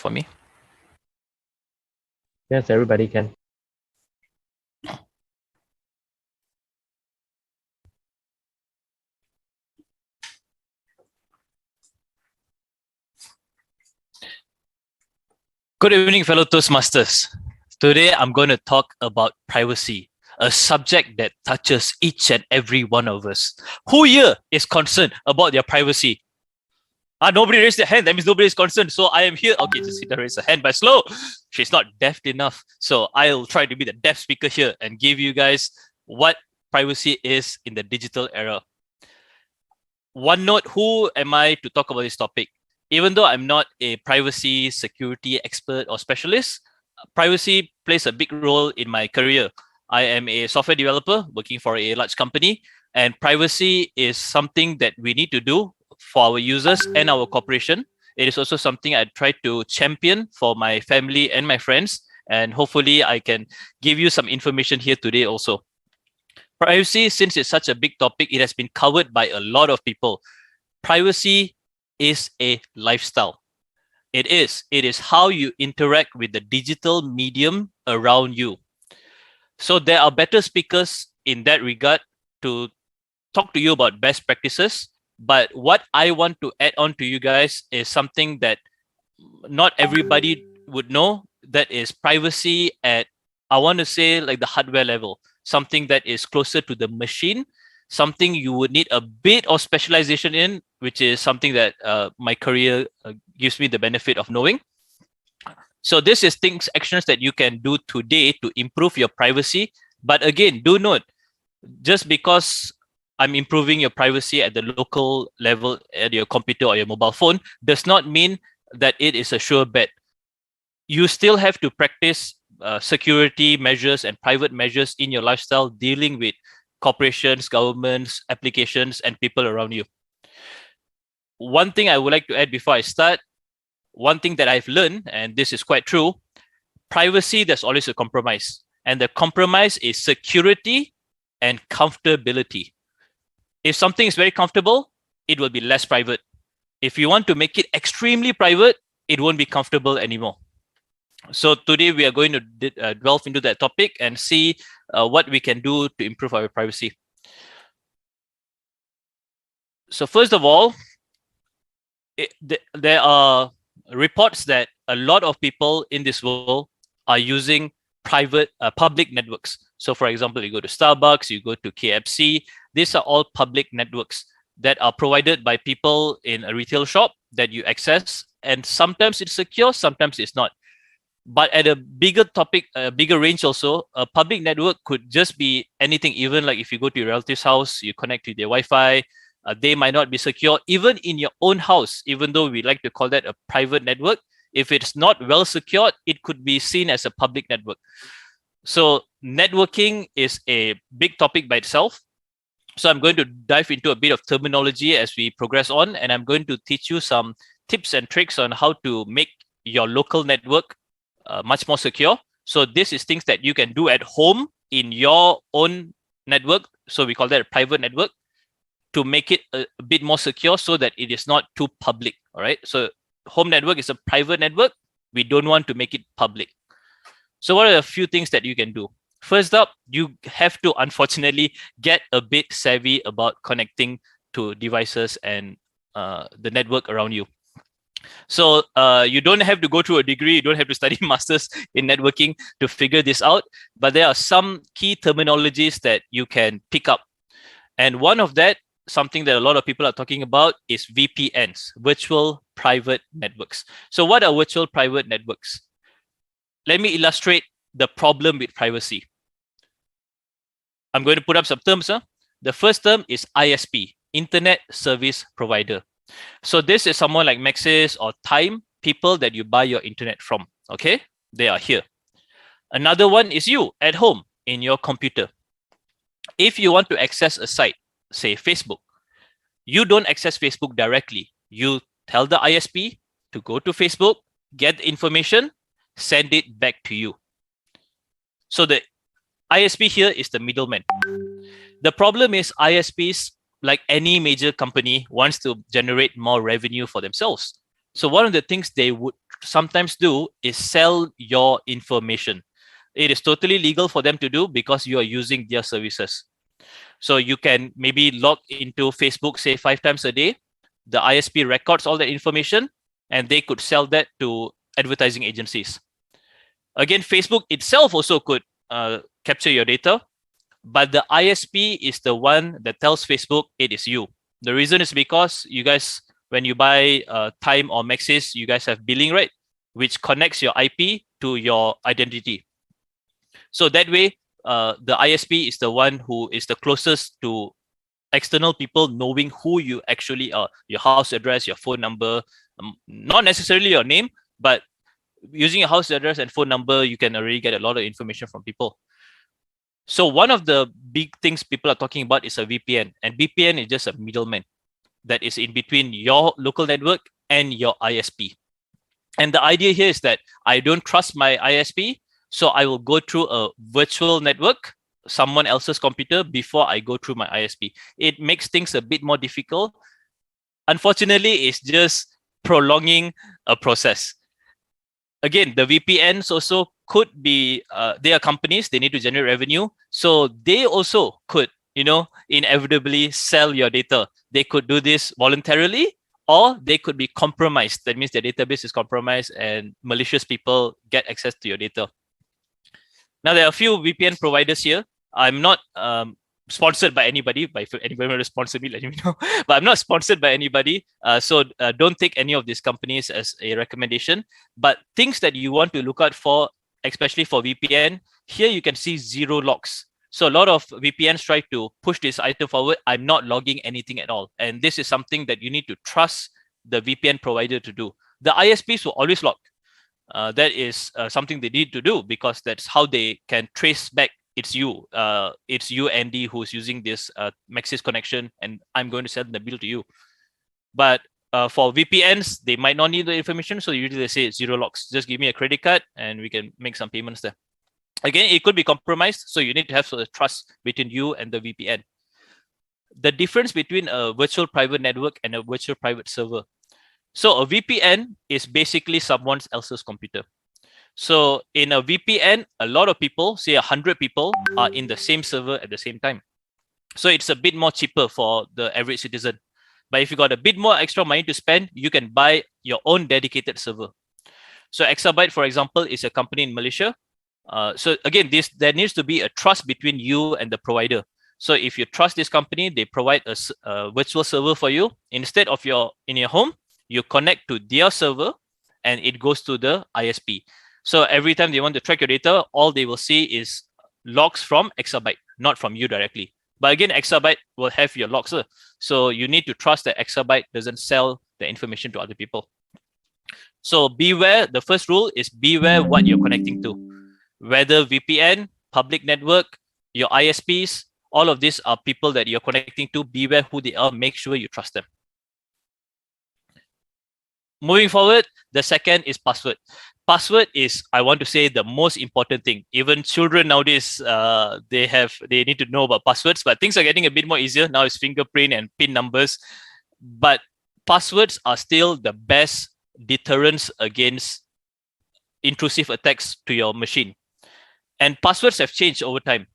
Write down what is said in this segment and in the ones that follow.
for me? Yes, everybody can. Good evening, fellow Toastmasters. Today, I'm going to talk about privacy, a subject that touches each and every one of us. Who here is concerned about their privacy? Nobody raised their hand. That means nobody is concerned. So I am here. Okay, just raise a hand, but slow. She's not deaf enough. So I'll try to be the deaf speaker here and give you guys what privacy is in the digital era. One note, who am I to talk about this topic? Even though I'm not a privacy security expert or specialist, privacy plays a big role in my career. I am a software developer working for a large company, and privacy is something that we need to do for our users and our corporation. It is also something I try to champion for my family and my friends, and hopefully I can give you some information here today also. Privacy, since it's such a big topic, it has been covered by a lot of people. Privacy is a lifestyle. It is how you interact with the digital medium around you. So there are better speakers in that regard to talk to you about best practices. But what I want to add on to you guys is something that not everybody would know. That is privacy at, I want to say, like the hardware level, something that is closer to the machine, something you would need a bit of specialization in, which is something that my career gives me the benefit of knowing. So this is actions that you can do today to improve your privacy. But again, do note, just because I'm improving your privacy at the local level at your computer or your mobile phone does not mean that it is a sure bet. You still have to practice security measures and private measures in your lifestyle, dealing with corporations, governments, applications, and people around you. One thing I would like to add before I start, one thing that I've learned, and this is quite true, privacy, there's always a compromise. And the compromise is security and comfortability. If something is very comfortable, it will be less private. If you want to make it extremely private, it won't be comfortable anymore. So today we are going to delve into that topic and see what we can do to improve our privacy. So first of all, there are reports that a lot of people in this world are using public networks. So for example, you go to Starbucks, you go to KFC, these are all public networks that are provided by people in a retail shop that you access. And sometimes it's secure, sometimes it's not. But at a bigger topic, a bigger range also, a public network could just be anything. Even like if you go to your relative's house, you connect to their Wi-Fi, they might not be secure. Even in your own house, even though we like to call that a private network, if it's not well secured, it could be seen as a public network. So networking is a big topic by itself. So I'm going to dive into a bit of terminology as we progress on, and I'm going to teach you some tips and tricks on how to make your local network much more secure. So this is things that you can do at home in your own network. So we call that a private network, to make it a bit more secure so that it is not too public. All right. So home network is a private network. We don't want to make it public. So what are a few things that you can do? First up, you have to unfortunately get a bit savvy about connecting to devices and the network around you. So you don't have to go through a degree, you don't have to study masters in networking to figure this out, but there are some key terminologies that you can pick up. And one of that, something that a lot of people are talking about, is VPNs, virtual private networks. So what are virtual private networks? Let me illustrate the problem with privacy. I'm going to put up some terms. The first term is ISP, Internet Service Provider. So this is someone like Maxis or Time, people that you buy your internet from. Okay, they are here. Another one is you at home in your computer. If you want to access a site, say Facebook, you don't access Facebook directly. You tell the ISP to go to Facebook, get the information, send it back to you. So the ISP here is the middleman. The problem is ISPs, like any major company, wants to generate more revenue for themselves. So one of the things they would sometimes do is sell your information. It is totally legal for them to do because you are using their services. So you can maybe log into Facebook, say 5 times a day. The ISP records all that information and they could sell that to advertising agencies. Again, Facebook itself also could capture your data, but the ISP is the one that tells Facebook it is you. The reason is because you guys, when you buy Time or Maxis, you guys have billing, right? Which connects your IP to your identity. So that way, the ISP is the one who is the closest to external people knowing who you actually are, your house address, your phone number, not necessarily your name, but using your house address and phone number, you can already get a lot of information from people. So one of the big things people are talking about is a VPN, and VPN is just a middleman that is in between your local network and your ISP. And the idea here is that I don't trust my ISP, so I will go through a virtual network, someone else's computer, before I go through my ISP. It makes things a bit more difficult. Unfortunately, it's just prolonging a process. Again, the VPNs also could be, they are companies, they need to generate revenue. So they also could, inevitably sell your data. They could do this voluntarily, or they could be compromised. That means their database is compromised and malicious people get access to your data. Now, there are a few VPN providers here. I'm not sponsored by anybody. If anybody want to sponsor me, let me know. But I'm not sponsored by anybody. So don't take any of these companies as a recommendation. But things that you want to look out for, especially for VPN, here you can see 0 logs. So a lot of VPNs try to push this item forward. I'm not logging anything at all. And this is something that you need to trust the VPN provider to do. The ISPs will always log. That is something they need to do because that's how they can trace back it's you, Andy, who's using this Maxis connection, and I'm going to send the bill to you. But for VPNs, they might not need the information, so usually they say 0 logs. Just give me a credit card, and we can make some payments there. Again, it could be compromised, so you need to have sort of trust between you and the VPN. The difference between a virtual private network and a virtual private server. So a VPN is basically someone else's computer. So in a VPN, a lot of people, say 100 people, are in the same server at the same time. So it's a bit more cheaper for the average citizen. But if you got a bit more extra money to spend, you can buy your own dedicated server. So Exabyte, for example, is a company in Malaysia. So again, there needs to be a trust between you and the provider. So if you trust this company, they provide a virtual server for you. Instead of in your home, you connect to their server and it goes to the ISP. So every time they want to track your data, all they will see is logs from Exabyte, not from you directly. But again, Exabyte will have your logs. So you need to trust that Exabyte doesn't sell the information to other people. So beware, the first rule is beware what you're connecting to. Whether VPN, public network, your ISPs, all of these are people that you're connecting to. Beware who they are, make sure you trust them. Moving forward, the second is password. Password is, I want to say, the most important thing. Even children nowadays, they need to know about passwords, but things are getting a bit more easier. Now it's fingerprint and PIN numbers. But passwords are still the best deterrence against intrusive attacks to your machine. And passwords have changed over time.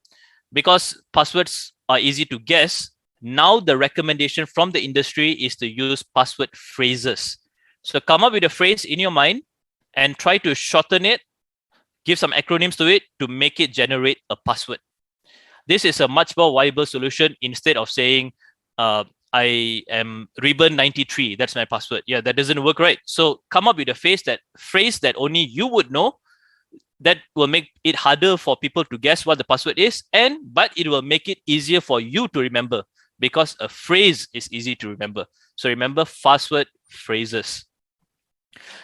Because passwords are easy to guess, now the recommendation from the industry is to use password phrases. So come up with a phrase in your mind and try to shorten it, give some acronyms to it to make it generate a password. This is a much more viable solution instead of saying, I am Ribbon93, that's my password. Yeah, that doesn't work, right? So come up with a phrase that only you would know. That will make it harder for people to guess what the password is, but it will make it easier for you to remember because a phrase is easy to remember. So remember password phrases.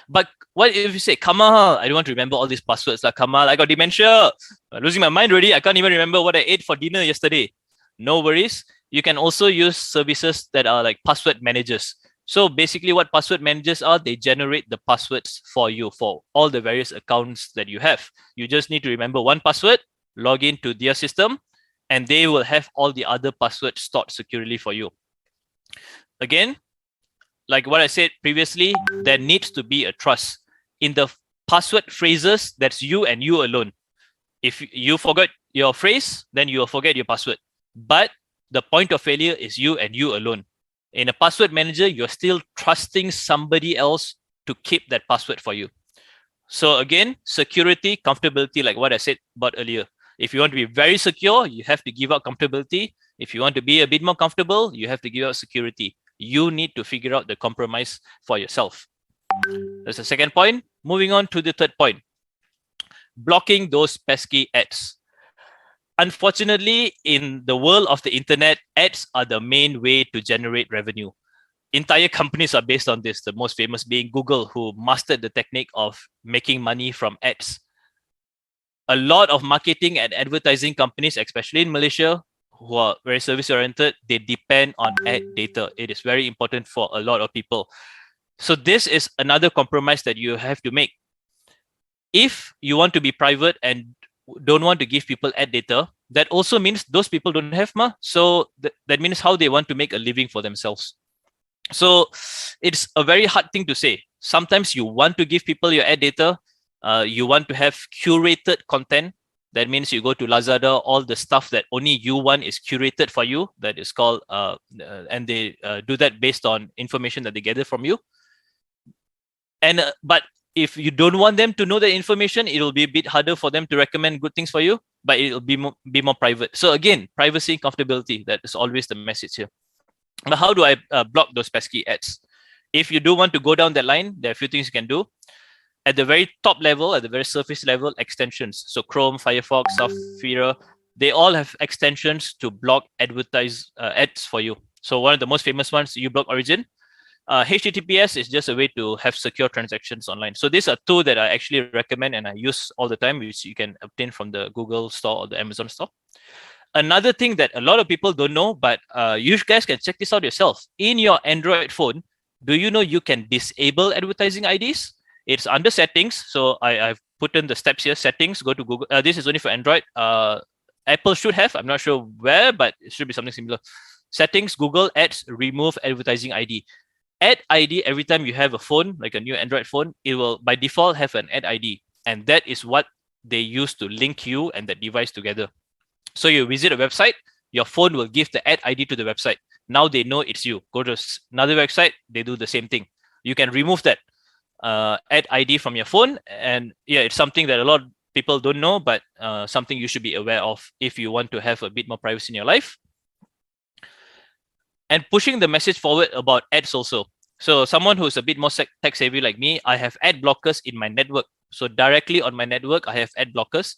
But what if you say, Kamal, I don't want to remember all these passwords. Like, Kamal, I got dementia. I'm losing my mind already. I can't even remember what I ate for dinner yesterday. No worries. You can also use services that are like password managers. So basically what password managers are, they generate the passwords for you for all the various accounts that you have. You just need to remember one password, log into their system, and they will have all the other passwords stored securely for you. Again, like what I said previously, there needs to be a trust. in the password phrases, that's you and you alone. If you forget your phrase, then you will forget your password. But the point of failure is you and you alone. In a password manager, you're still trusting somebody else to keep that password for you. So again, security, comfortability, like what I said about earlier. If you want to be very secure, you have to give up comfortability. If you want to be a bit more comfortable, you have to give up security. You need to figure out the compromise for yourself. That's the second point. Moving on to the third point. Blocking those pesky ads. Unfortunately, in the world of the internet, ads are the main way to generate revenue. Entire companies are based on this, the most famous being Google, who mastered the technique of making money from ads. A lot of marketing and advertising companies, especially in Malaysia, who are very service oriented, they depend on ad data. It is very important for a lot of people. So this is another compromise that you have to make. If you want to be private and don't want to give people ad data, that also means those people don't have so that means how they want to make a living for themselves. So it's a very hard thing to say. Sometimes you want to give people your ad data, you want to have curated content. That means you go to Lazada, all the stuff that only you want is curated for you. That is called, and they do that based on information that they gather from you. And but if you don't want them to know the information, it will be a bit harder for them to recommend good things for you, but it will be more private. So again, privacy and comfortability, that is always the message here. But how do I block those pesky ads? If you do want to go down that line, there are a few things you can do. At the very top level, at the very surface level, extensions. So Chrome, Firefox, Safari, they all have extensions to block ads for you. So one of the most famous ones, uBlock Origin. HTTPS is just a way to have secure transactions online. So these are two that I actually recommend and I use all the time, which you can obtain from the Google store or the Amazon store. Another thing that a lot of people don't know, but you guys can check this out yourself. In your Android phone, do you know you can disable advertising IDs? It's under settings. So I've put in the steps here. Settings, go to Google. This is only for Android. Apple should have. I'm not sure where, but it should be something similar. Settings, Google Ads, remove advertising ID. Ad ID, every time you have a phone, like a new Android phone, it will by default have an ad ID. And that is what they use to link you and that device together. So you visit a website, your phone will give the ad ID to the website. Now they know it's you. Go to another website, they do the same thing. You can remove that ad ID from your phone. And yeah, it's something that a lot of people don't know, but something you should be aware of if you want to have a bit more privacy in your life. And pushing the message forward about ads also. So someone who's a bit more tech savvy like me, I have ad blockers in my network. So directly on my network, I have ad blockers.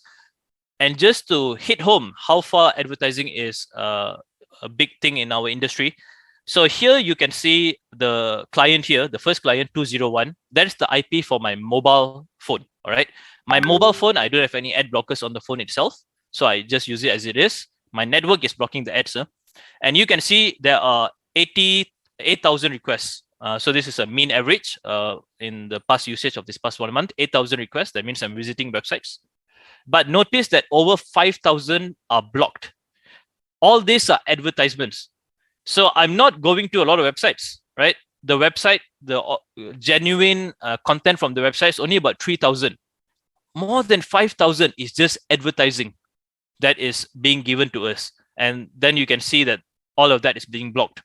And just to hit home how far advertising is a big thing in our industry. So here you can see the client here, the first client 201. That's the IP for my mobile phone. All right. My mobile phone, I don't have any ad blockers on the phone itself. So I just use it as it is. My network is blocking the ads. And you can see there are 8,000 requests. So this is a mean average in the past usage of this past 1 month, 8,000 requests. That means I'm visiting websites. But notice that over 5,000 are blocked. All these are advertisements. So I'm not going to a lot of websites, right? The website, the genuine content from the website is only about 3,000. More than 5,000 is just advertising that is being given to us. And then you can see that all of that is being blocked.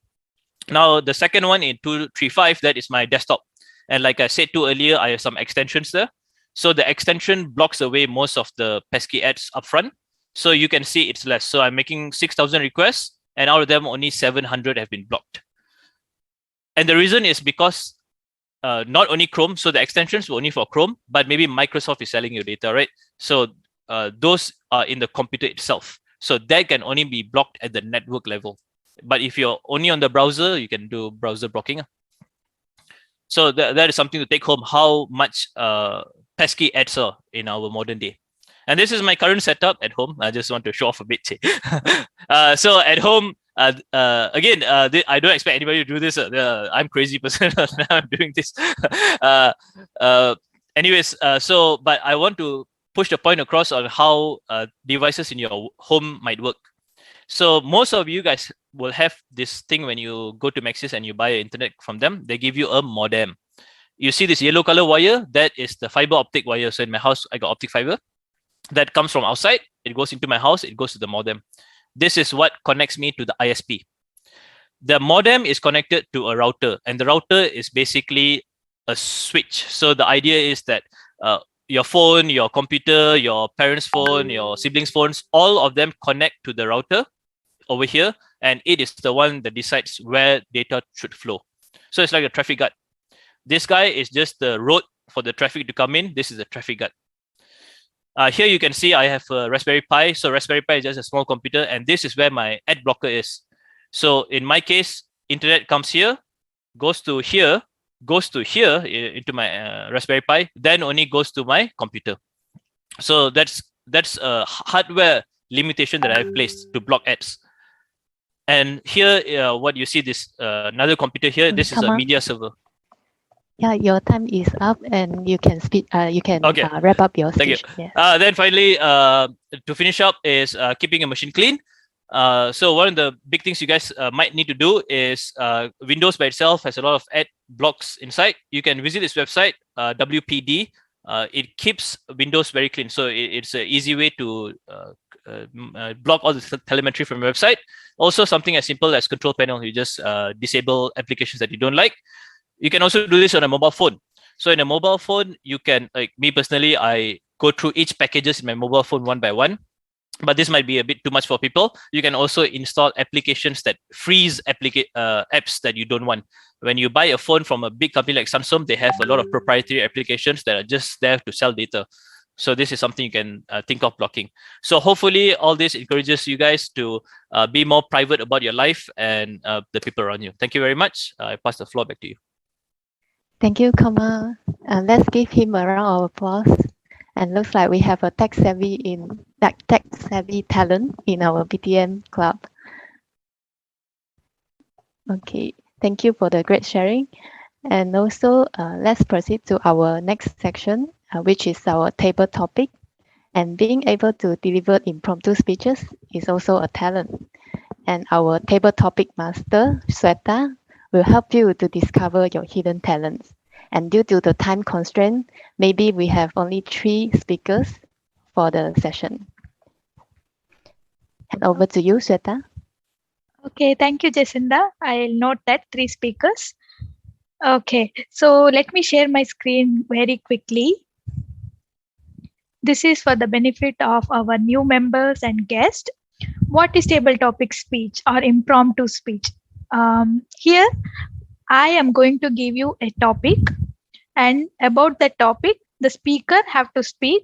Now, the second one in 235, that is my desktop. And like I said too earlier, I have some extensions there. So the extension blocks away most of the pesky ads upfront. So you can see it's less. So I'm making 6,000 requests, and out of them, only 700 have been blocked. And the reason is because not only Chrome, so the extensions were only for Chrome, but maybe Microsoft is selling your data, right? So those are in the computer itself. So that can only be blocked at the network level. But if you're only on the browser, you can do browser blocking. So that is something to take home, how much pesky ads are in our modern day. And this is my current setup at home. I just want to show off a bit. So at home, again, I don't expect anybody to do this. I'm crazy person. I'm doing this. Anyways, but I want to push the point across on how devices in your home might work. So most of you guys will have this thing when you go to Maxis and you buy internet from them. They give you a modem. You see this yellow color wire, that is the fiber optic wire. So in my house, I got optic fiber that comes from outside. It goes into my house, it goes to the modem. This is what connects me to the ISP. The modem is connected to a router, and the router is basically a switch. So the idea is that your phone, your computer, your parents' phone, your siblings' phones, all of them connect to the router over here, and it is the one that decides where data should flow. So it's like a traffic guard. This guy is just the road for the traffic to come in. This is the traffic guard. Here you can see I have a Raspberry Pi. So Raspberry Pi is just a small computer, and this is where my ad blocker is. So in my case, internet comes here, goes to here into my Raspberry Pi, then only goes to my computer. So that's a hardware limitation that I've placed to block ads. And here, what you see, this another computer here, this is a media server. Yeah, your time is up, and you can speak. You can wrap up your speech. Thank you. Yes. Then finally, to finish up is keeping a machine clean. So one of the big things you guys might need to do is Windows by itself has a lot of ad blocks inside. You can visit this website, WPD. It keeps Windows very clean. So it's an easy way to block all the telemetry from the website. Also, something as simple as control panel. You just disable applications that you don't like. You can also do this on a mobile phone. So in a mobile phone, you can, like me personally, I go through each packages in my mobile phone one by one. But this might be a bit too much for people. You can also install applications that freeze apps that you don't want. When you buy a phone from a big company like Samsung, they have a lot of proprietary applications that are just there to sell data. So this is something you can think of blocking. So hopefully all this encourages you guys to be more private about your life and the people around you. Thank you very much. I pass the floor back to you. Thank you, Kamal. Let's give him a round of applause. And looks like we have a tech-savvy talent in our BTM club. Okay, thank you for the great sharing. And also, let's proceed to our next section, which is our table topic. And being able to deliver impromptu speeches is also a talent. And our table topic master, Sweta, will help you to discover your hidden talents. And due to the time constraint, maybe we have only 3 speakers for the session. Hand over to you, Sweta. Okay, thank you, Jacinda. I'll note that 3 speakers. Okay, so let me share my screen very quickly. This is for the benefit of our new members and guests. What is table topic speech or impromptu speech? Here, I am going to give you a topic, and about the topic, the speaker have to speak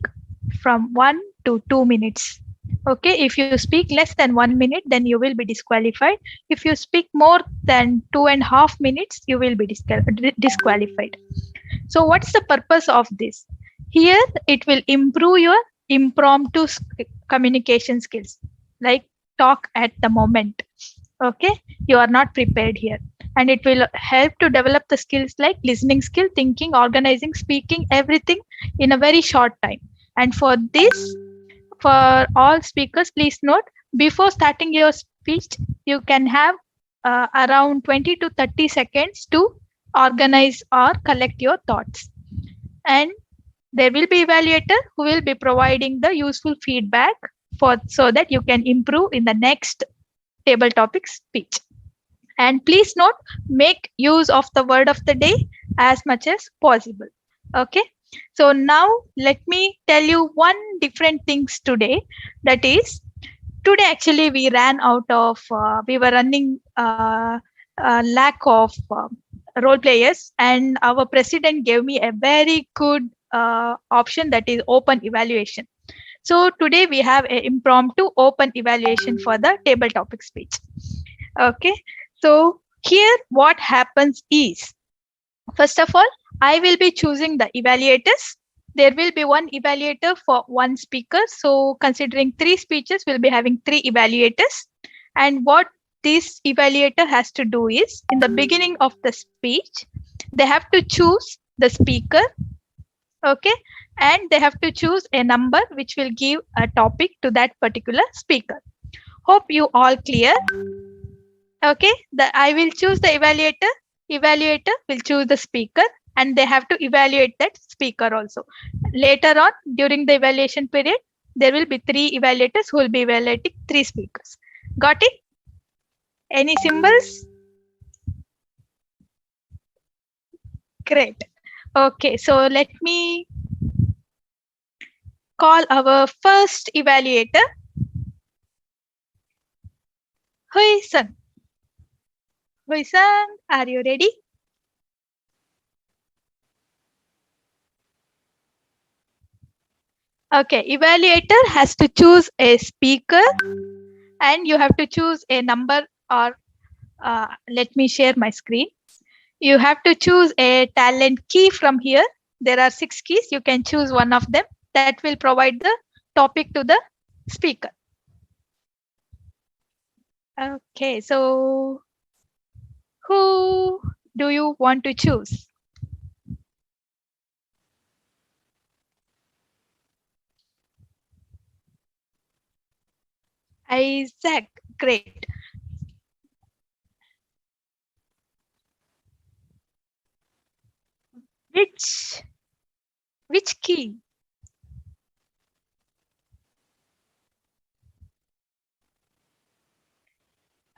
from 1 to 2 minutes. Okay, if you speak less than 1 minute, then you will be disqualified. If you speak more than 2.5 minutes, you will be disqualified. So what's the purpose of this? Here, it will improve your impromptu communication skills, like talk at the moment. Okay, you are not prepared here. And it will help to develop the skills like listening skill, thinking, organizing, speaking, everything in a very short time. And for this, for all speakers, please note, before starting your speech, you can have around 20 to 30 seconds to organize or collect your thoughts. And there will be evaluator who will be providing the useful feedback so that you can improve in the next table topic speech. And please note, make use of the word of the day as much as possible. Okay. So now let me tell you one different things today. That is, today actually we ran out of, we were running lack of role players, and our president gave me a very good option, that is open evaluation. So today we have an impromptu open evaluation for the table topic speech. Okay. So here what happens is, first of all, I will be choosing the evaluators. There will be one evaluator for one speaker. So considering 3 speeches, we'll be having 3 evaluators. And what this evaluator has to do is, in the beginning of the speech, they have to choose the speaker. Okay. And they have to choose a number which will give a topic to that particular speaker. Hope you all clear. Okay, I will choose the evaluator. Evaluator will choose the speaker, and they have to evaluate that speaker also. Later on, during the evaluation period, there will be 3 evaluators who will be evaluating 3 speakers. Got it? Any symbols? Great. Okay, so let me call our first evaluator, Hui Sung. Hui Sung, are you ready? Okay, evaluator has to choose a speaker and you have to choose a number, or let me share my screen. You have to choose a talent key from here. There are 6 keys. You can choose one of them that will provide the topic to the speaker. Okay, so who do you want to choose? Isaac, great. Which key?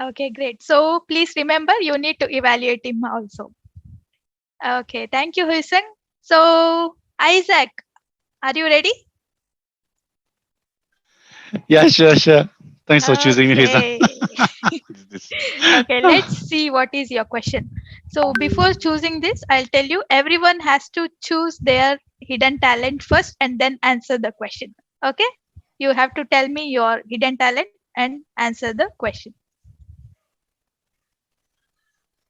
Okay, great. So please remember, you need to evaluate him also. Okay, thank you, Huiseng. So Isaac, are you ready? Yeah, sure. Thanks for choosing me, Lisa. Okay. Okay, let's see what is your question. So before choosing this, I'll tell you everyone has to choose their hidden talent first and then answer the question. Okay? You have to tell me your hidden talent and answer the question.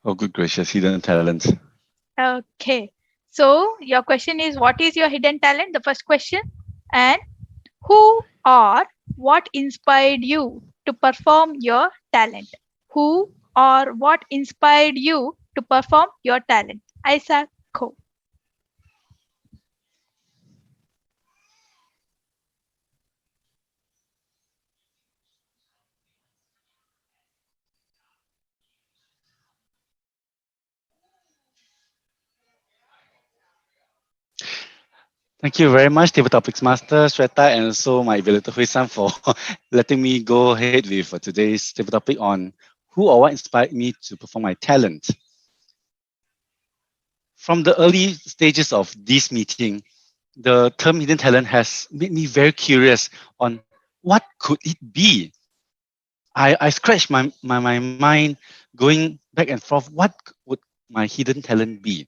Oh, good gracious, hidden talent. Okay. So your question is, what is your hidden talent? The first question. And who or what inspired you to perform your talent? Who or what inspired you to perform your talent? Isaac Ko. Thank you very much, Table Topics Master, Shweta, and also my evaluator Huisan for letting me go ahead with today's table topic on who or what inspired me to perform my talent. From the early stages of this meeting, the term hidden talent has made me very curious on what could it be. I scratched my mind going back and forth. What would my hidden talent be?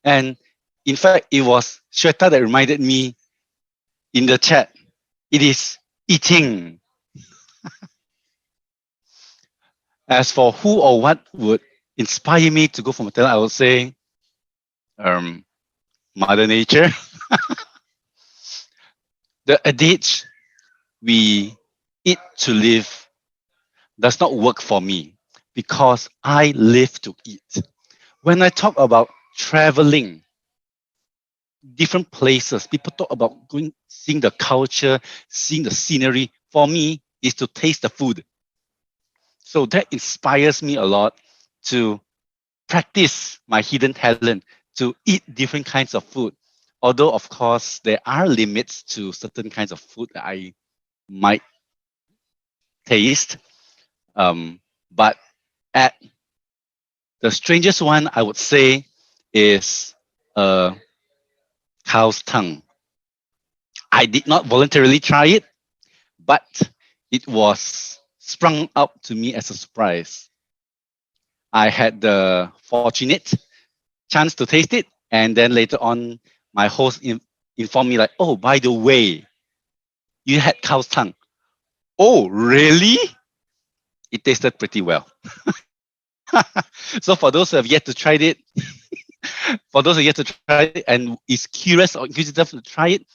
And in fact, it was Shweta that reminded me in the chat. It is eating. As for who or what would inspire me to go for my talent, I would say Mother Nature. The adage, we eat to live, does not work for me because I live to eat. When I talk about traveling, different places, people talk about going, seeing the culture, seeing the scenery. For me, is to taste the food. So that inspires me a lot to practice my hidden talent to eat different kinds of food. Although, of course, there are limits to certain kinds of food that I might taste. But at the strangest one, I would say, is a cow's tongue. I did not voluntarily try it, but it was sprung up to me as a surprise. I had the fortunate chance to taste it, and then later on, my host informed me like, "Oh, by the way, you had cow's tongue." Oh, really? It tasted pretty well. So for those who have yet to try it, for those who have yet to try it and is curious or inquisitive to try it,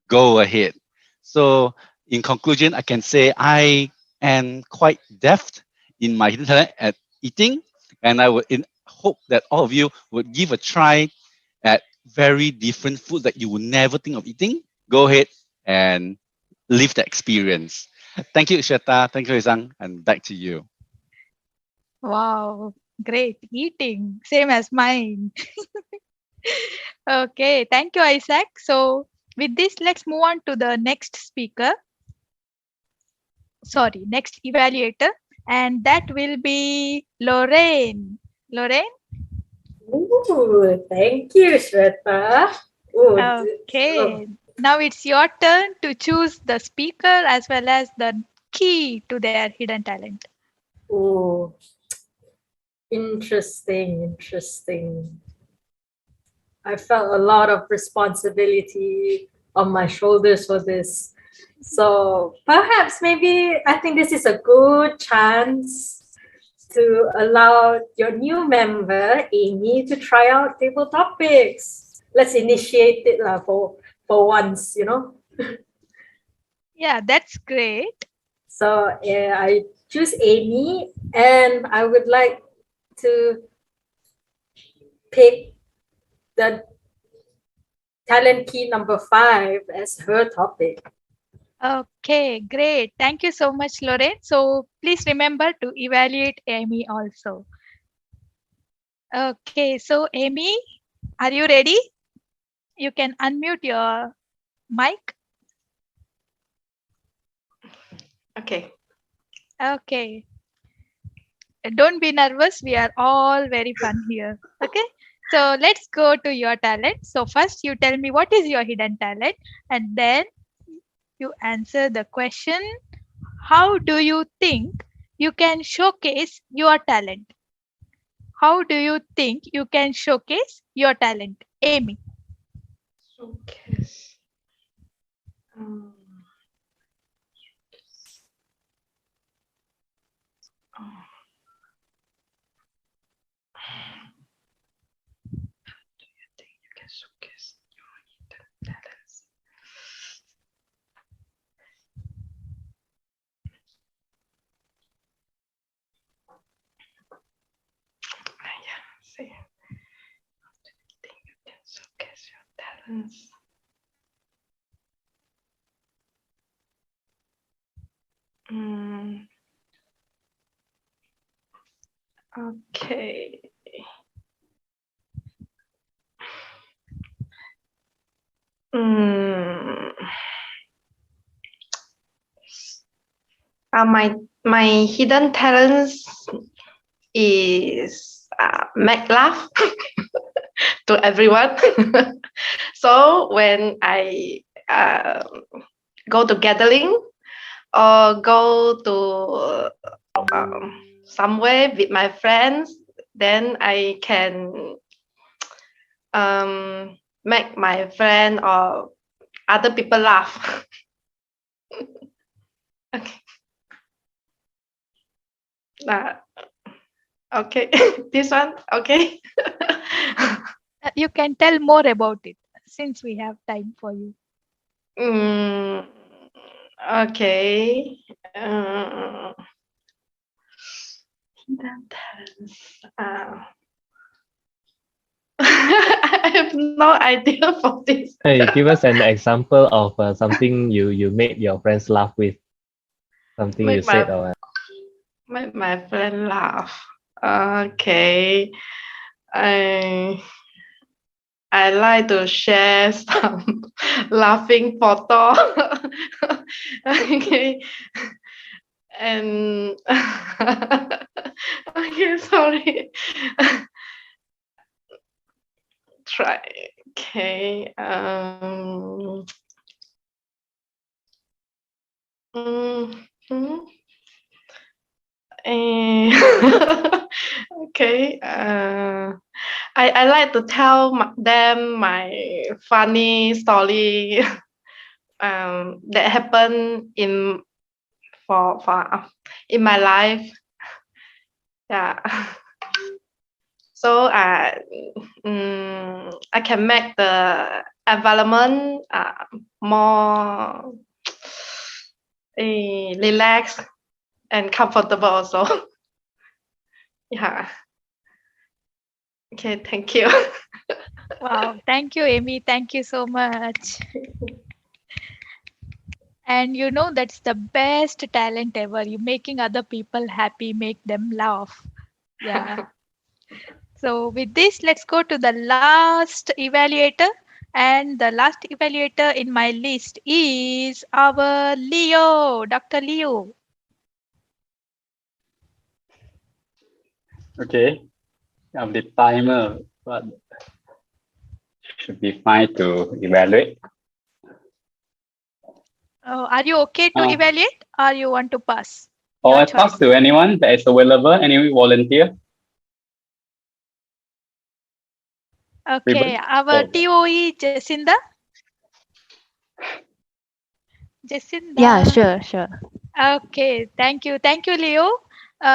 go ahead. So in conclusion, I can say I am quite deft in my hidden talent at eating, and I would hope that all of you would give a try at very different food that you would never think of eating. Go ahead and live the experience. Thank you, Shweta. Thank you, Isang. And back to you. Wow, great. Eating, same as mine. Okay, thank you, Isaac. So with this, let's move on to the next speaker. Sorry, next evaluator, and that will be Lorraine. Lorraine? Ooh, thank you, Shweta. Ooh, Okay. Now it's your turn to choose the speaker as well as the key to their hidden talent. ooh, interesting. I felt a lot of responsibility on my shoulders for this. So perhaps maybe I think this is a good chance to allow your new member, Amy, to try out table topics. Let's initiate it for once, Yeah, that's great. So I choose Amy, and I would like to pick the talent key number 5 as her topic. Okay, great. Thank you so much, Lorraine. So please remember to evaluate Amy also. Okay, so Amy, are you ready? You can unmute your mic. Okay. Okay. Don't be nervous. We are all very fun here. Okay. So let's go to your talent. So first you tell me what is your hidden talent, and then you answer the question, how do you think you can showcase your talent? How do you think you can showcase your talent? Amy. Showcase. Oh. Do you think you can showcase your hidden talents? Yeah, see. How do you think you can showcase your talents? Okay. My hidden talents is make laugh to everyone. So when I go to gathering or go to somewhere with my friends, then I can make my friend or other people laugh. Okay. Okay. This one. Okay. You can tell more about it since we have time for you. Okay. Hidden talents. I have no idea for this. Hey, give us an example of something you made your friends laugh with. Something you Make said or my friend laugh. Okay. I like to share some laughing photo. Okay. And okay, sorry. Try. Okay. Okay. I like to tell them my funny story that happened for in my life. Yeah. So I can make the environment more relaxed and comfortable also. Yeah. Okay, thank you. Wow. Thank you, Amy. Thank you so much. And you know, that's the best talent ever. You making other people happy, make them laugh. Yeah. So with this, let's go to the last evaluator. And the last evaluator in my list is our Leo, Dr. Leo. Okay, the timer, but should be fine to evaluate. Are you okay to Uh, evaluate or you want to pass? or Your I pass choice. to anyone that is available, any volunteer. Okay, Everybody? our Oh, TOE, Jacinda. Yeah, Jacinda. sure, sure. Okay, thank you. Thank you, Leo.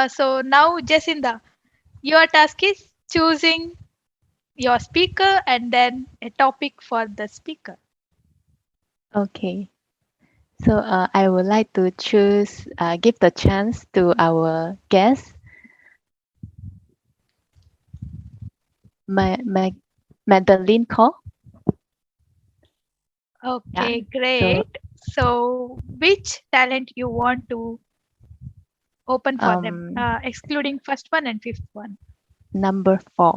So now, Jacinda, your task is choosing your speaker and then a topic for the speaker. Okay. So I would like to choose, give the chance to our guest, Madeline Cole. Okay, So great. So, which talent you want to open for them, excluding first one and fifth one? number 4.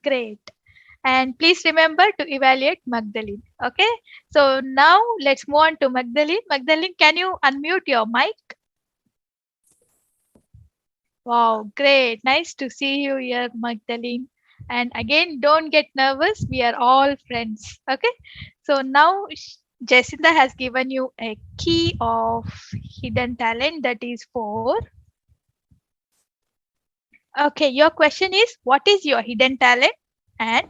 Great. And please remember to evaluate Magdalene. Okay. So now let's move on to Magdalene. Magdalene, can you unmute your mic? Wow, great. Nice to see you here, Magdalene. And again, don't get nervous. We are all friends. Okay. So now Jacinda has given you a key of hidden talent, that is 4. Okay, your question is what is your hidden talent and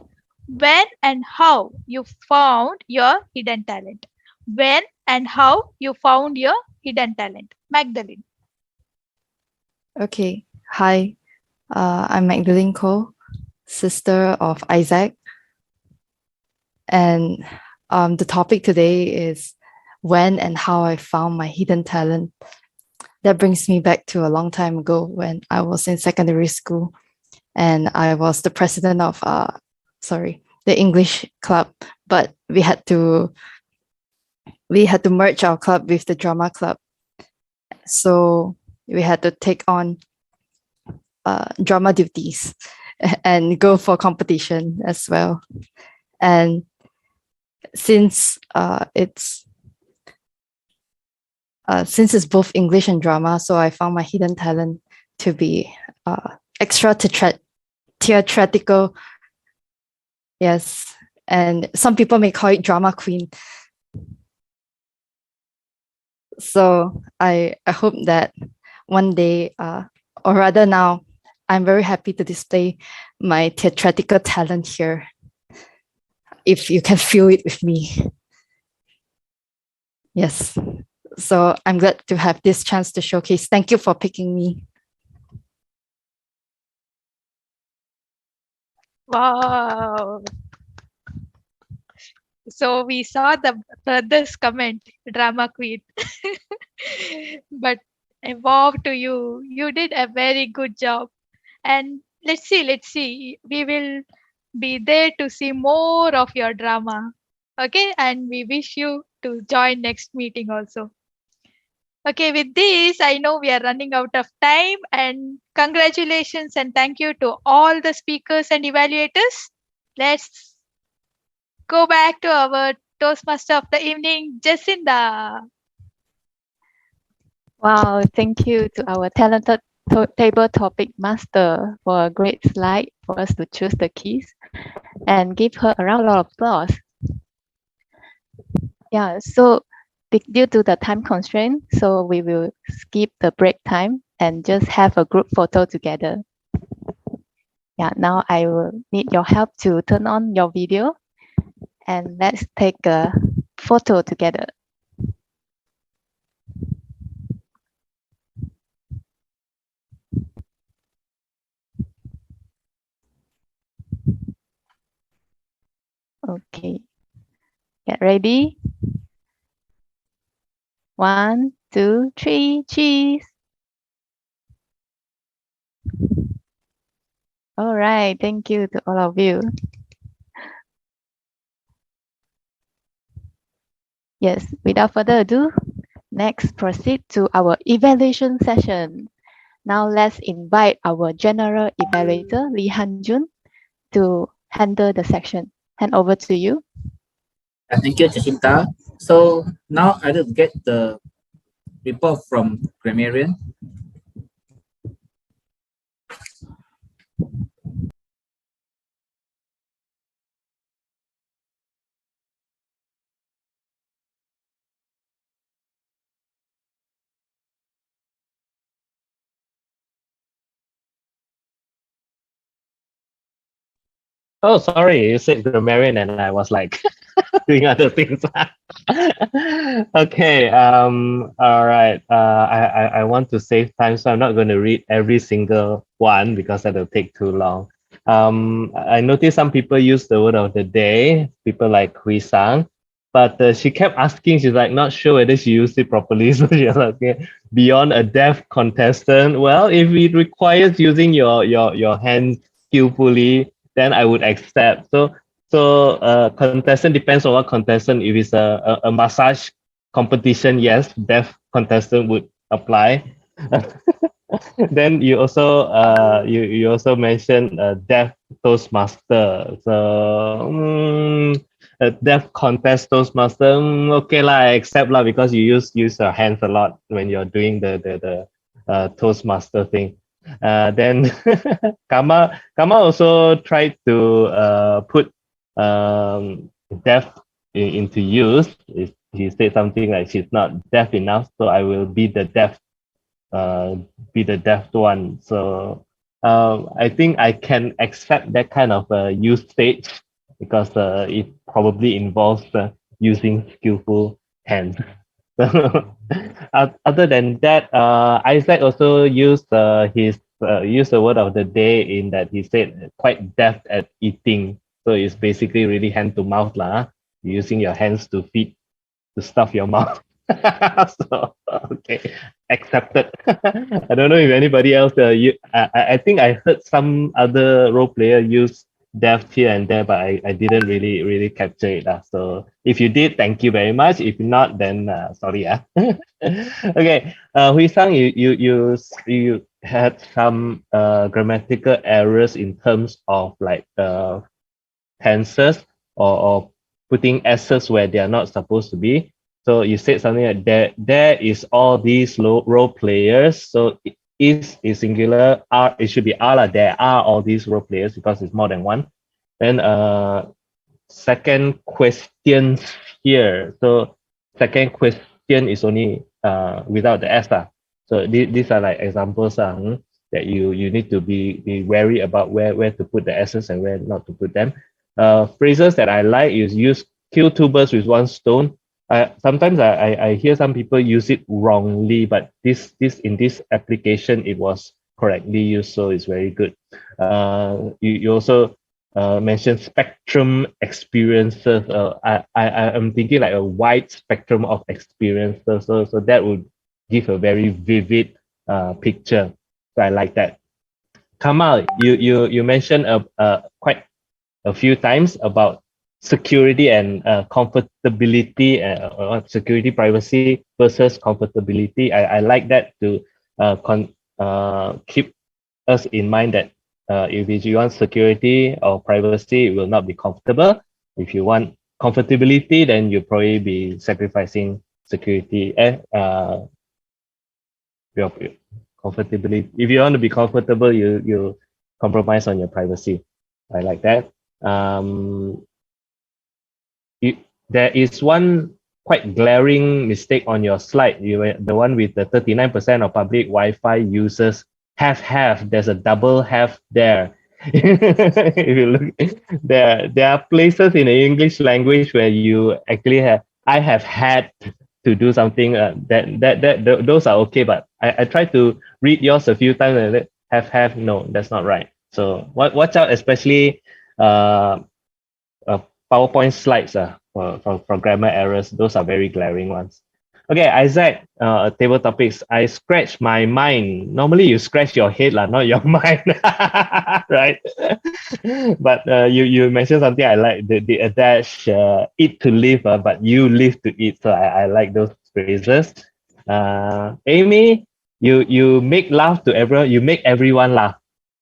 when and how you found your hidden talent? When and how you found your hidden talent? Magdalene. Okay. Hi, I'm Magdalene Cole, sister of Isaac. And the topic today is when and how I found my hidden talent. That brings me back to a long time ago when I was in secondary school and I was the president of the English club, but we had to merge our club with the drama club. So we had to take on drama duties and go for competition as well. And since it's both English and drama, so I found my hidden talent to be extra theatrical. Yes, and some people may call it drama queen. So I hope that one day, or rather now, I'm very happy to display my theatrical talent here. If you can feel it with me. Yes. So I'm glad to have this chance to showcase. Thank you for picking me. Wow. So we saw the brother's comment, drama queen. But wow to you. You did a very good job. And let's see. We will be there to see more of your drama. Okay. And we wish you to join next meeting also. Okay, with this, I know we are running out of time. And congratulations and thank you to all the speakers and evaluators. Let's go back to our Toastmaster of the evening, Jacinda. wow, thank you to our talented table topic master for a great slide for us to choose the keys and give her a round of applause. Yeah, so due to the time constraint, so we will skip the break time and just have a group photo together. Yeah, now I will need your help to turn on your video and let's take a photo together. Okay, get ready. 1, 2, 3, cheese. All right, thank you to all of you. Yes, without further ado, next proceed to our evaluation session. Now let's invite our general evaluator, Lee Han-jun, to handle the section. Hand over to you. Thank you, Jacinta. So now I will get the report from grammarian. Oh, sorry, you said grammarian, and I was like doing other things. Okay. All right. I want to save time, so I'm not going to read every single one because that'll take too long. I noticed some people use the word of the day. People like Hui Sang, but she kept asking. She's like not sure whether she used it properly. So she was asking, beyond a deaf contestant. Well, if it requires using your hands skillfully, then I would accept. So contestant depends on what contestant. If it's a massage competition, yes, deaf contestant would apply. Then you also you also mentioned a deaf toastmaster. So a deaf contest toastmaster, okay lah, I accept lah because you use your hands a lot when you're doing the toastmaster thing. Then Kama also tried to put deaf into use. He said something like she's not deaf enough, so I will be the deaf one. So I think I can accept that kind of usage because it probably involves using skillful hands. So other than that, Isaac also used used the word of the day in that he said quite deft at eating. So it's basically really hand to mouth lah. Using your hands to feed to stuff your mouth. So okay, accepted. I don't know if anybody else. I think I heard some other role player use deft here and there, but I didn't really capture it. So if you did, thank you very much. If not, then sorry. Okay, Hui Sang, you had some grammatical errors in terms of like tenses or putting s's where they are not supposed to be. So you said something like there is all these role players. So is singular, are it should be are lah. There are all these role players because it's more than one. Then second question here. So second question is only without the s lah. So these are like examples that you need to be wary about where to put the s's and where not to put them. Phrases that I like is use kill two birds with one stone. Sometimes I hear some people use it wrongly, but this in this application it was correctly used, so it's very good. You also mentioned spectrum experiences. I'm thinking like a wide spectrum of experiences, so that would give a very vivid picture. So I like that. Kamal, you mentioned quite a few times about security and comfortability, security, privacy versus comfortability. I like that to keep us in mind that if you want security or privacy, it will not be comfortable. If you want comfortability, then you'll probably be sacrificing security and your comfortability. If you want to be comfortable, you compromise on your privacy. I like that. There is one quite glaring mistake on your slide. The one with the 39% of public Wi-Fi users have. There's a double have there. If you look, there are places in the English language where you actually I have had to do something those are okay, but I tried to read yours a few times and have no, that's not right. So watch out, especially PowerPoint slides for grammar errors. Those are very glaring ones. Okay, Isaac, table topics. I scratch my mind. Normally you scratch your head, not your mind, right? But you mentioned something I like, the adage, eat to live, but you live to eat. So I like those phrases. Amy, you make laugh to everyone. You make everyone laugh.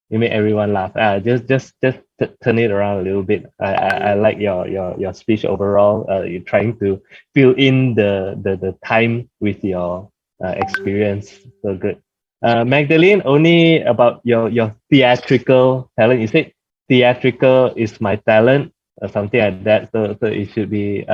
You make everyone laugh. Just turn it around a little bit. I like your speech overall. You're trying to fill in the time with your experience. So good. Magdalene, only about your theatrical talent. You said theatrical is my talent or something like that. So it should be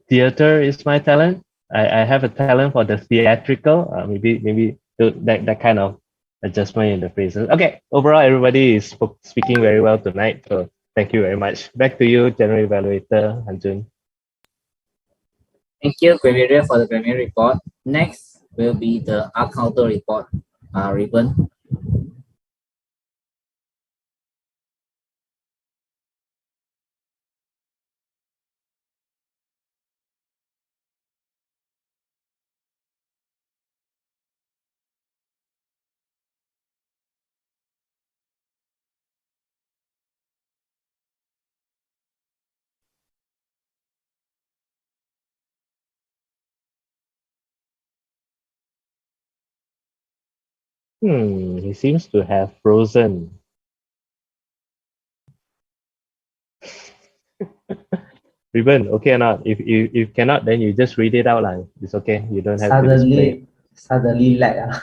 theater is my talent. I have a talent for the theatrical. Maybe that kind of adjustment in the phrases. Okay, overall everybody is speaking very well tonight. So thank you very much. Back to you, General Evaluator Hanjun. Thank you, Premier, for the Premier report. Next will be the Counter report, Ribbon. He seems to have frozen. Ribbon, okay or not? If cannot, then you just read it out like it's okay. You don't have to display. Suddenly lag.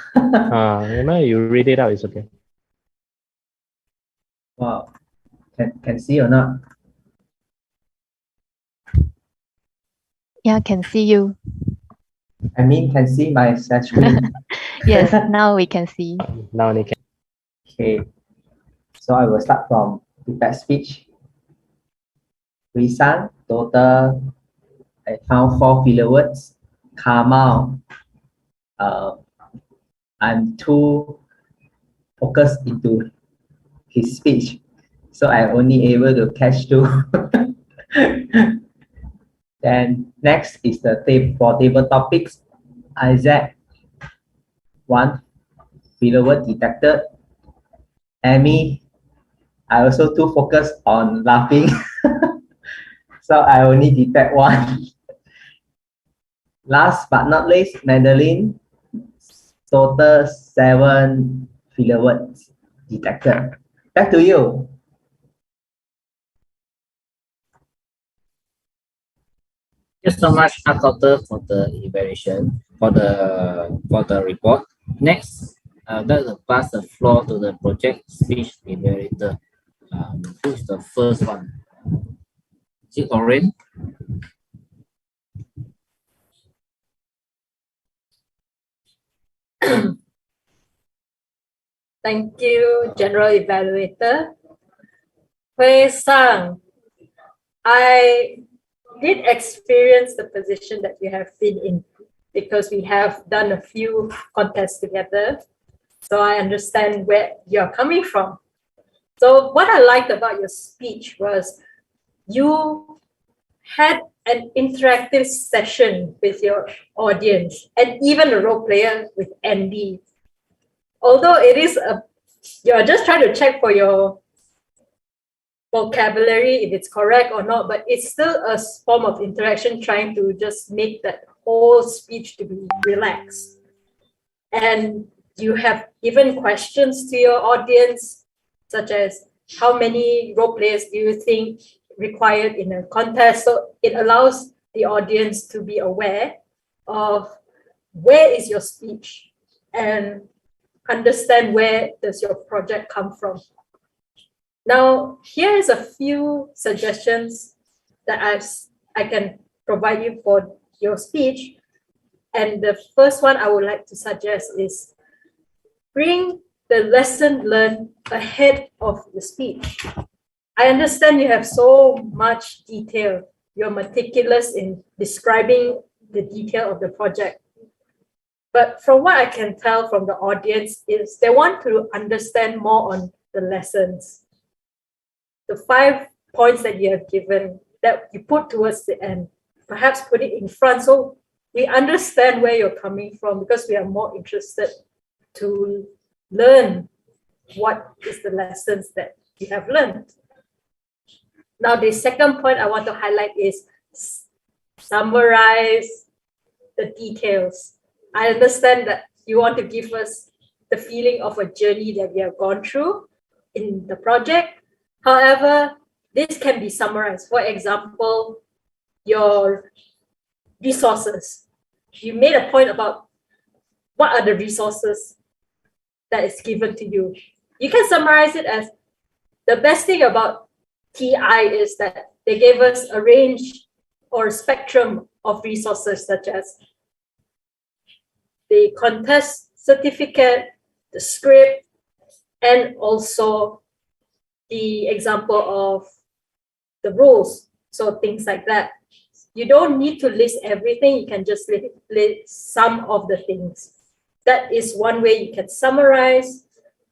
You read it out, it's okay. Wow. Can see or not? Yeah, can see you. I mean, can see my set screen. Yes, now we can see. Now they can. Okay. So I will start from prepared speech. Risan, total, I found 4 filler words. Kamal, I'm too focused into his speech, so I only able to catch 2. Then next is the table topics. Isaac, 1 filler word detected. Amy, I also too focused on laughing, so I only detect 1. Last but not least, Madeline, total 7 filler words detected. Back to you. Thank you so much, Counter, for the evaluation, for the report. Next, let's pass the floor to the project speech evaluator. Who is the first one? Is it Oren? Thank you, General Evaluator. Hui Sang, I did experience the position that you have been in because we have done a few contests together. So I understand where you're coming from. So what I liked about your speech was you had an interactive session with your audience and even a role player with Andy. Although it is you're just trying to check for your vocabulary, if it's correct or not, but it's still a form of interaction trying to just make that whole speech to be relaxed. And you have given questions to your audience, such as how many role players do you think required in a contest? So it allows the audience to be aware of where is your speech and understand where does your project come from. Now, here is a few suggestions that I can provide you for your speech. And the first one I would like to suggest is bring the lesson learned ahead of the speech. I understand you have so much detail. You're meticulous in describing the detail of the project. But from what I can tell from the audience is they want to understand more on the lessons. The 5 points that you have given that you put towards the end, perhaps put it in front so we understand where you're coming from, because we are more interested to learn what is the lessons that you have learned. Now, the second point I want to highlight is summarize the details. I understand that you want to give us the feeling of a journey that we have gone through in the project. However, this can be summarized. For example, your resources. You made a point about what are the resources that is given to you. You can summarize it as the best thing about TI is that they gave us a range or spectrum of resources such as the contest certificate, the script, and also the example of the rules. So things like that. You don't need to list everything. You can just list some of the things. That is one way you can summarize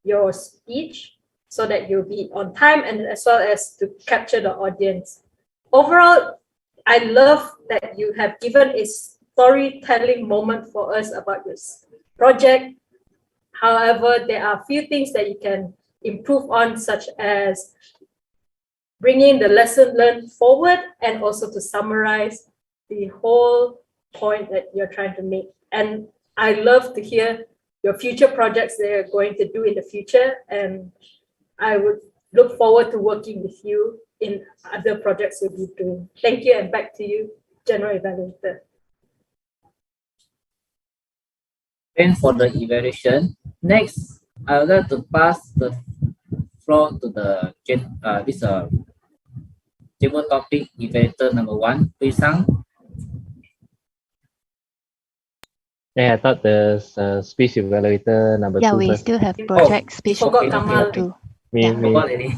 your speech so that you'll be on time and as well as to capture the audience. Overall, I love that you have given a storytelling moment for us about this project. However, there are a few things that you can improve on, such as bringing the lesson learned forward and also to summarize the whole point that you're trying to make. And I love to hear your future projects that you're going to do in the future. And I would look forward to working with you in other projects you'll be doing. Thank you, and back to you, General Evaluator. Thanks for the evaluation. Next, I would like to pass the floor to the table topic evaluator number 1, Hui Sang. Yeah, I thought the speech evaluator number 2 we first. still have project speech forgot review Kamal. too. Me, Yeah. me. Forgot already.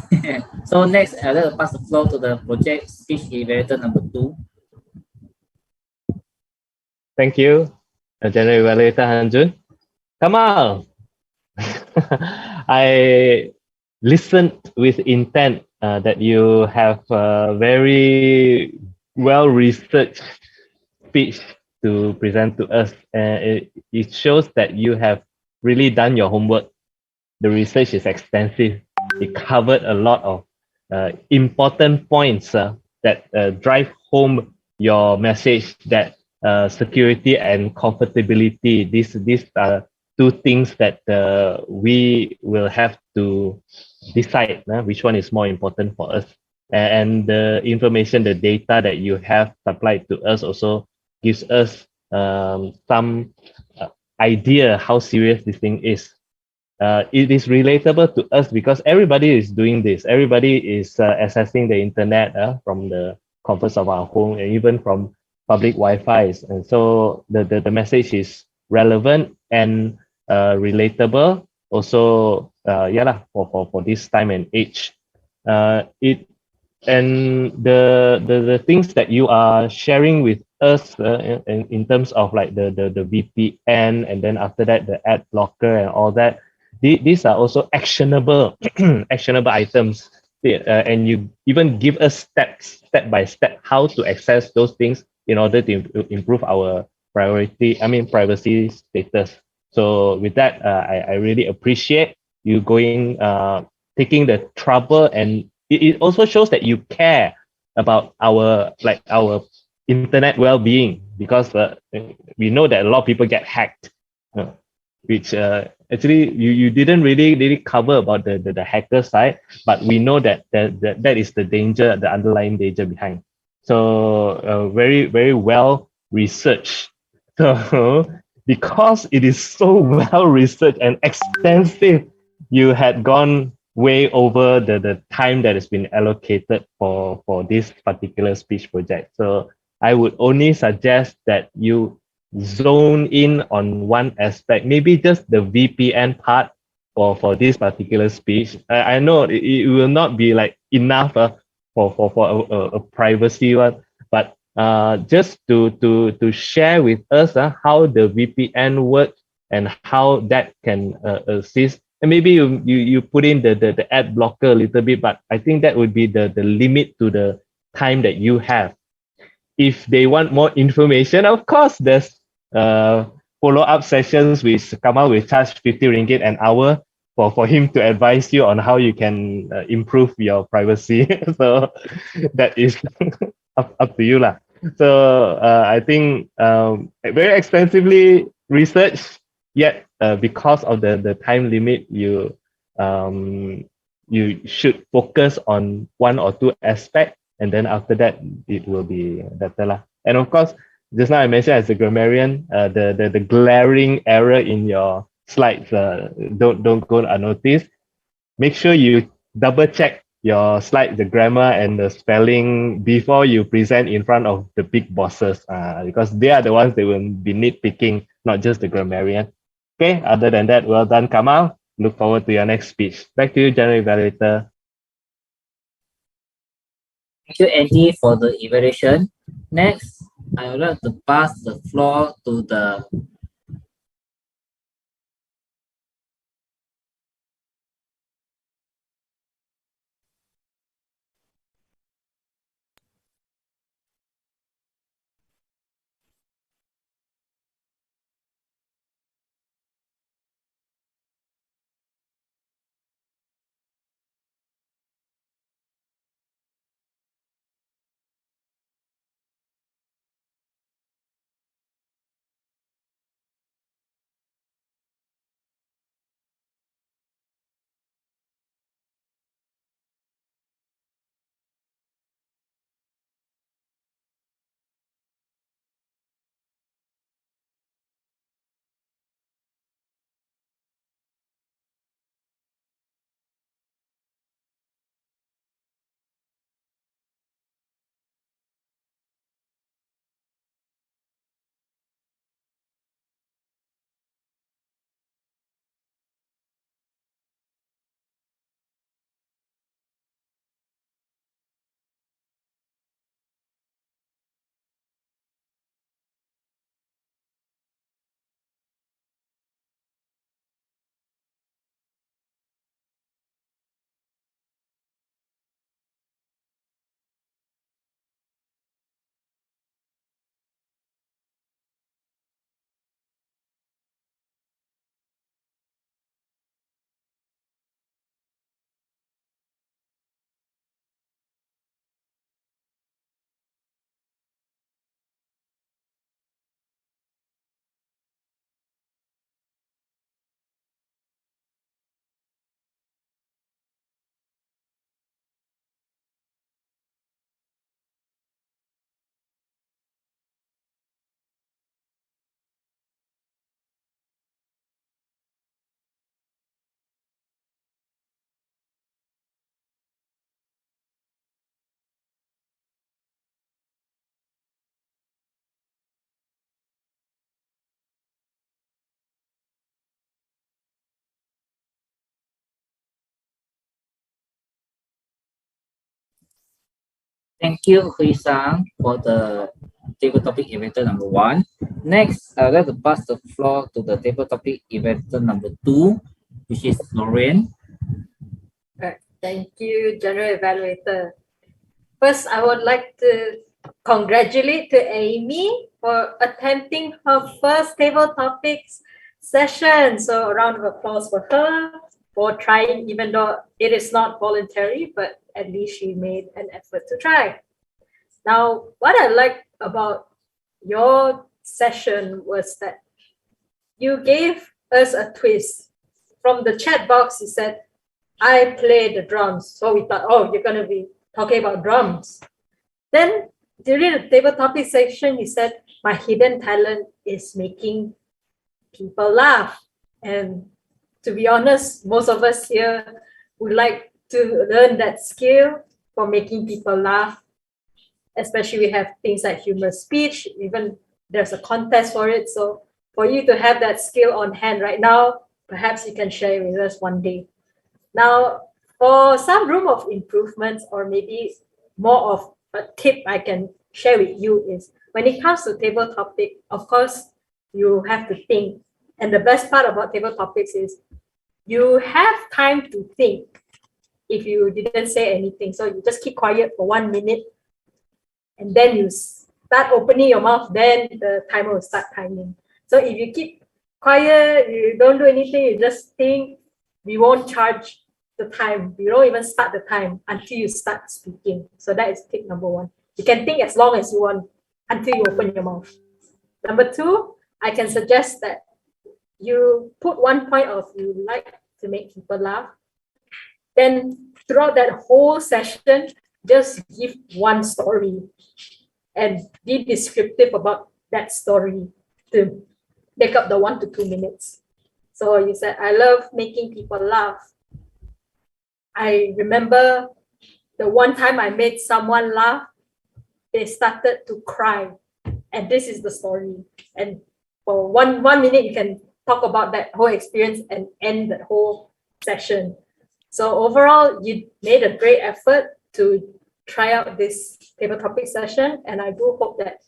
So next, I'd like to pass the floor to the project speech evaluator number 2. Thank you, General Evaluator Hanjun. Kamal, I listened with intent that you have a very well-researched speech to present to us. It shows that you have really done your homework. The research is extensive. It covered a lot of important points that drive home your message that security and comfortability, these are two things that we will have to decide which one is more important for us. And the information, the data that you have supplied to us also gives us some idea how serious this thing is. It is relatable to us because everybody is doing this. Everybody is accessing the internet from the comforts of our home and even from public Wi-Fi. And so the message is relevant and relatable. Also, for this time and age. The things that you are sharing with us in terms of like the VPN, and then after that the ad blocker and all that, these are also actionable actionable items, and you even give us step by step how to access those things in order to improve our privacy status. So with that, I really appreciate you taking the trouble, and it also shows that you care about our internet well-being, because we know that a lot of people get hacked, which actually you didn't really cover about the hacker side, but we know that is the danger, the underlying danger behind. So very, very well researched. So because it is so well researched and extensive, you had gone way over the time that has been allocated for this particular speech project. So I would only suggest that you zone in on one aspect, maybe just the VPN part for this particular speech. I know it will not be like enough for a privacy one, but just to share with us how the VPN works and how that can assist. And maybe you put in the ad blocker a little bit, but I think that would be the limit to the time that you have. If they want more information, of course, there's follow-up sessions which Kamal will charge 50 ringgit an hour for him to advise you on how you can improve your privacy. So that is up to you lah. So I think very extensively research, yet because of the time limit, you should focus on one or two aspects, and then after that it will be better lah. And of course, just now I mentioned as a grammarian, the glaring error in your slides, don't go unnoticed. Make sure you double check your slide, the grammar and the spelling before you present in front of the big bosses, because they are the ones that will be nitpicking, not just the grammarian. Okay, other than that, well done, Kamal. Look forward to your next speech. Back to you, General Evaluator. Thank you, Andy, for the evaluation. Next, I would like to pass the floor to the Thank you, Hui-sang, for the table topic evaluator number 1. Next, I would like to pass the floor to the table topic evaluator number 2, which is Lorraine. Thank you, General Evaluator. First, I would like to congratulate to Amy for attempting her first table topics session. So a round of applause for her for trying, even though it is not voluntary, but at least she made an effort to try. Now, what I liked about your session was that you gave us a twist. From the chat box, you said, I play the drums. So we thought, oh, you're going to be talking about drums. Then during the table topic section, you said, my hidden talent is making people laugh. And to be honest, most of us here would like to learn that skill for making people laugh. Especially we have things like humorous speech, even there's a contest for it. So for you to have that skill on hand right now, perhaps you can share it with us one day. Now, for some room of improvements, or maybe more of a tip I can share with you is, when it comes to table topic, of course, you have to think. And the best part about table topics is you have time to think if you didn't say anything. So you just keep quiet for 1 minute, and then you start opening your mouth, then the timer will start timing. So if you keep quiet, you don't do anything, you just think, we won't charge the time. We don't even start the time until you start speaking. So that is tip number 1. You can think as long as you want until you open your mouth. Number 2, I can suggest that you put one point of you like to make people laugh. Then throughout that whole session, just give one story and be descriptive about that story to take up the 1 to 2 minutes. So you said, I love making people laugh. I remember the one time I made someone laugh, they started to cry. And this is the story. And for one minute, you can talk about that whole experience and end that whole session. So overall, you made a great effort to try out this table topic session. And I do hope that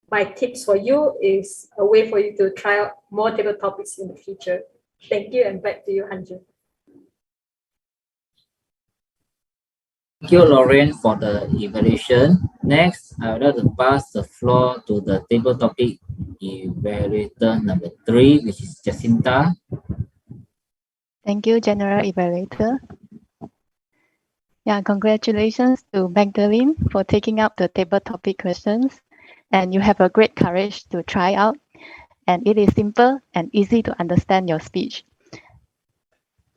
my tips for you is a way for you to try out more table topics in the future. Thank you, and back to you, Hanju. Thank you, Lauren, for the evaluation. Next, I would like to pass the floor to the table topic evaluator number 3, which is Jacinta. Thank you, General Evaluator. Yeah, congratulations to Magdalene for taking up the table topic questions. And you have a great courage to try out. And it is simple and easy to understand your speech.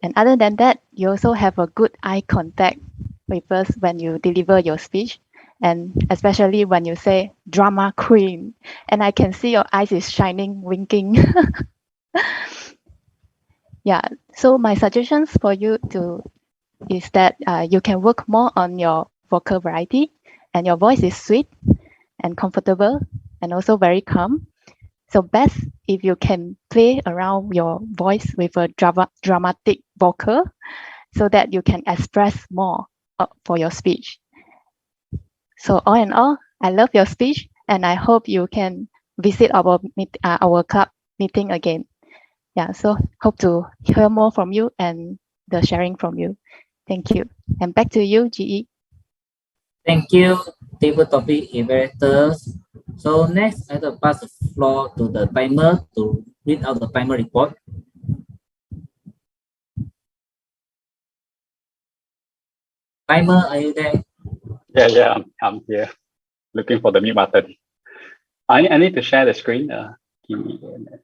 And other than that, you also have a good eye contact with us when you deliver your speech. And especially when you say drama queen. And I can see your eyes is shining, winking. Yeah, so my suggestions for you is that you can work more on your vocal variety, and your voice is sweet and comfortable and also very calm. So best if you can play around your voice with a dramatic vocal so that you can express more for your speech. So all in all, I love your speech and I hope you can visit our club meeting again. Yeah, so hope to hear more from you and the sharing from you. Thank you. And back to you, GE. Thank you, table topic evaluators. So next, I will pass the floor to the timer to read out the timer report. Timer, are you there? Yeah, I'm here. Looking for the mute button. I need to share the screen. Give me a minute.